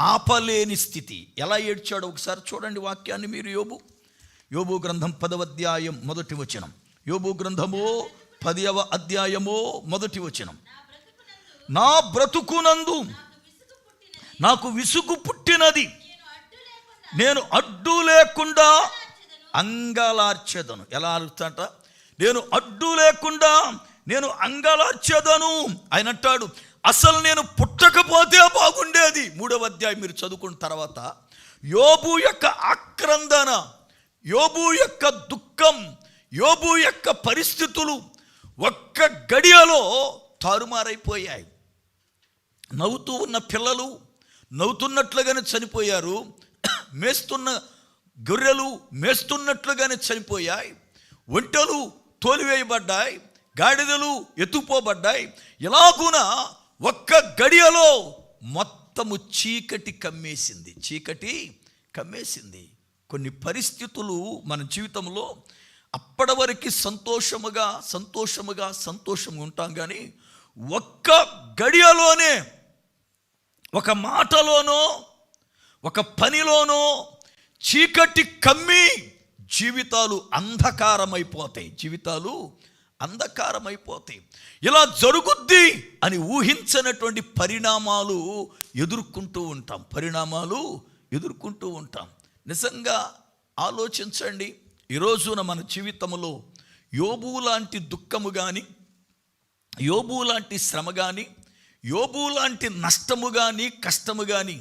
ఆపలేని స్థితి. ఎలా ఏడ్చాడో ఒకసారి చూడండి వాక్యాన్ని మీరు. యోబు గ్రంథం 10వ అధ్యాయం 1వ వచనం. యోబు గ్రంథము 10వ అధ్యాయము 1వ వచనం. నా బ్రతుకునందు నాకు విసుగు పుట్టినది, నేను అడ్డు లేకుండా అంగలార్చెదను. ఎలా అడుగుతాట? నేను అడ్డు లేకుండా నేను అంగలార్చెదను. ఆయన అంటాడు, అసలు నేను పుట్టకపోతే బాగుండేది. 3వ అధ్యాయం మీరు చదువుకున్న తర్వాత యోబు యొక్క ఆక్రందన, యోబు యొక్క దుఃఖం, యోబు యొక్క పరిస్థితులు ఒక్క గడియలో తారుమారైపోయాయి. నవ్వుతూ ఉన్న పిల్లలు నవ్వుతున్నట్లుగానే చనిపోయారు. మేస్తున్న గొర్రెలు మేస్తున్నట్లుగానే చనిపోయాయి. ఒంటెలు తోలివేయబడ్డాయి, గాడిదలు ఎత్తుపోబడ్డాయి. ఇలాగున ఒక్క గడియలో మొత్తము చీకటి కమ్మేసింది. కొన్ని పరిస్థితులు మన జీవితంలో అప్పటి వరకు సంతోషముగా ఉంటాం, కానీ ఒక్క గడియలోనే, ఒక మాటలోనో ఒక పనిలోనో చీకటి కమ్మి జీవితాలు అంధకారమైపోతాయి. ఇలా జరుగుద్ది అని ఊహించనటువంటి పరిణామాలు ఎదుర్కొంటూ ఉంటాం. నిజంగా ఆలోచించండి. ఈ రోజున మన జీవితంలో యోబు లాంటి దుఃఖము కానీ, యోబు లాంటి శ్రమ కానీ, యోబు లాంటి నష్టము కానీ, కష్టము కానీ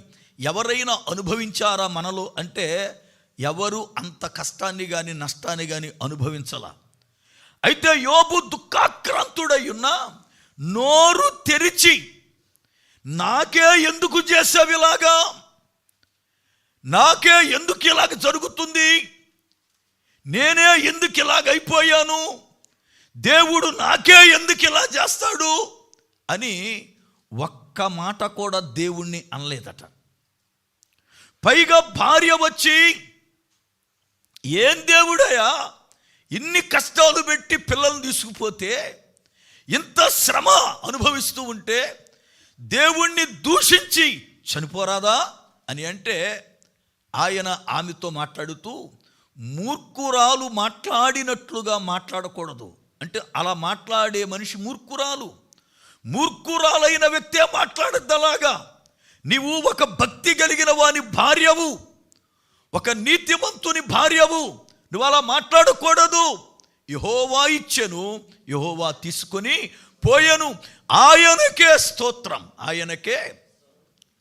ఎవరైనా అనుభవించారా మనలో అంటే ఎవరు అంత కష్టాన్ని కానీ నష్టాన్ని కానీ అనుభవించలా. అయితే యోబు దుఃఖాక్రాంతుడై ఉన్నా నోరు తెరిచి, నాకే ఎందుకు చేసావు ఇలాగా, నాకే ఎందుకు ఇలాగ జరుగుతుంది, నేనే ఎందుకు ఇలాగైపోయాను, దేవుడు నాకే ఎందుకు ఇలా చేస్తాడు అని ఒక్క మాట కూడా దేవుణ్ణి అనలేదట. పైగా భార్య వచ్చి, ఏం దేవుడయ్యా ఇన్ని కష్టాలు పెట్టి పిల్లల్ని తీసుకుపోతే, ఇంత శ్రమ అనుభవిస్తూ ఉంటే దేవుణ్ణి దూషించి చనిపోరాదా అని అంటే, ఆయన ఆమెతో మాట్లాడుతూ మూర్ఖురాలు మాట్లాడినట్లుగా మాట్లాడకూడదు. అంటే అలా మాట్లాడే మనిషి మూర్ఖురాలైన వ్యక్తే మాట్లాడద్దు అలాగా. నీవు ఒక భక్తి కలిగిన వాని భార్యవు, ఒక నీతిమంతుని భార్యవు, నువ్వు అలా మాట్లాడకూడదు. యెహోవా ఇచ్చెను, యెహోవా తీసుకొని పోయెను, ఆయనకే స్తోత్రం, ఆయనకే